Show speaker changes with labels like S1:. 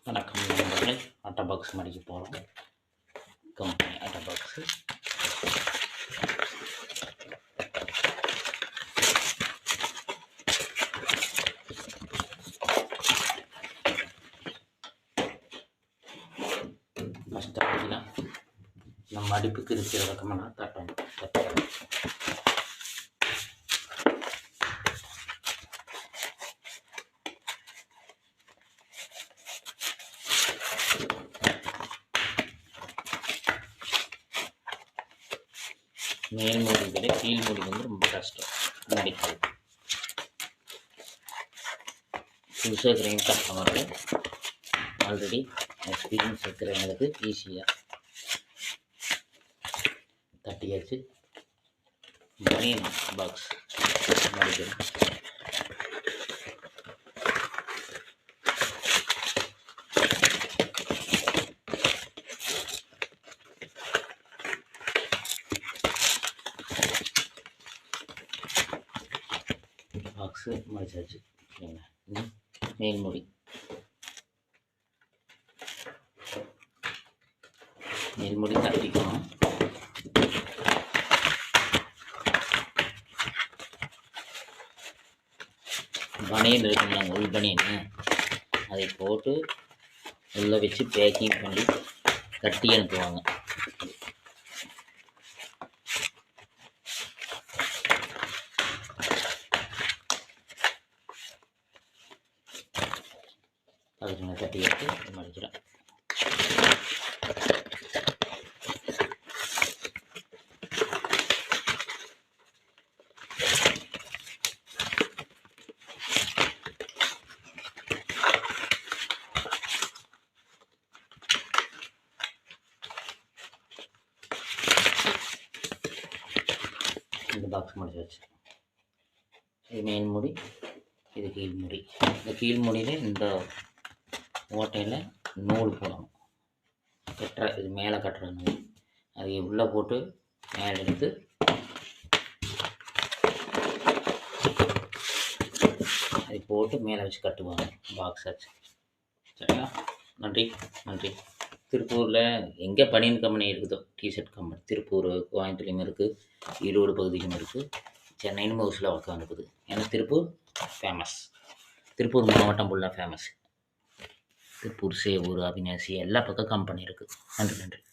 S1: வணக்கம் நண்பர்களே, அட்டை பாக்ஸ் மடிக்க போகிறோம். கம்பெனி அட்டை பாக்ஸு. ஃபஸ்ட்டு அப்படின்னா நம்ம அடுப்புக்கு இருக்கிற ரகமெல்லாம் தட்டணும். மேல் மூடி விட கீழ் மூடி வந்து ரொம்ப கஷ்டம் மடிக்கிறது. புதுசாக இருக்கிறவங்க கஷ்டமாக இருக்குது. ஆல்ரெடி எக்ஸ்பீரியன்ஸ் இருக்கிறவங்களுக்கு ஈஸியாக தட்டியாச்சு. பனியன் பாக்ஸ் மடிக்கணும். பாக்ஸு மடிச்சாச்சு. சரிங்களா, மேல் மூடி தட்டிக்கணும். பனியன் இருக்குங்களா, உள் பனியன், அதை போட்டு உள்ளே வச்சு பேக்கிங் பண்ணி கட்டி அனுப்புவாங்க. அதுக்கு நான் தட்டி எடுத்து மடிக்கிறேன். இந்த பாக்ஸ் மடிச்சாச்சு. இது மேல் மூடி, இது கீழ் மூடி. இந்த கீழ் மூடியில் இந்த ஓட்டையில் நூல் போடணும். இது மேலே கட்டுற நூல், அதை உள்ளே போட்டு மேலே எடுத்து அதை போட்டு மேலே வச்சு கட்டுவாங்க பாக்ஸ் ஆச்சு. சரிங்களா, நன்றி நன்றி. திருப்பூரில் எங்கே பனியன் கம்பெனி இருக்குதோ, டிஷர்ட் கம்பெனி திருப்பூர் கோயம்புத்தூர்லையும் இருக்குது, ஈரோடு பகுதியிலும் இருக்குது, சென்னையிலும் ஒரு சில பக்கம் இருக்குது. ஏன்னா திருப்பூர் ஃபேமஸ், திருப்பூர் மாவட்டம் ஃபுல்லாக ஃபேமஸ். திருப்பூர், சேவூர், அவினாசி எல்லா பக்கம் கம்பெனி இருக்குது. நன்றி நன்றி.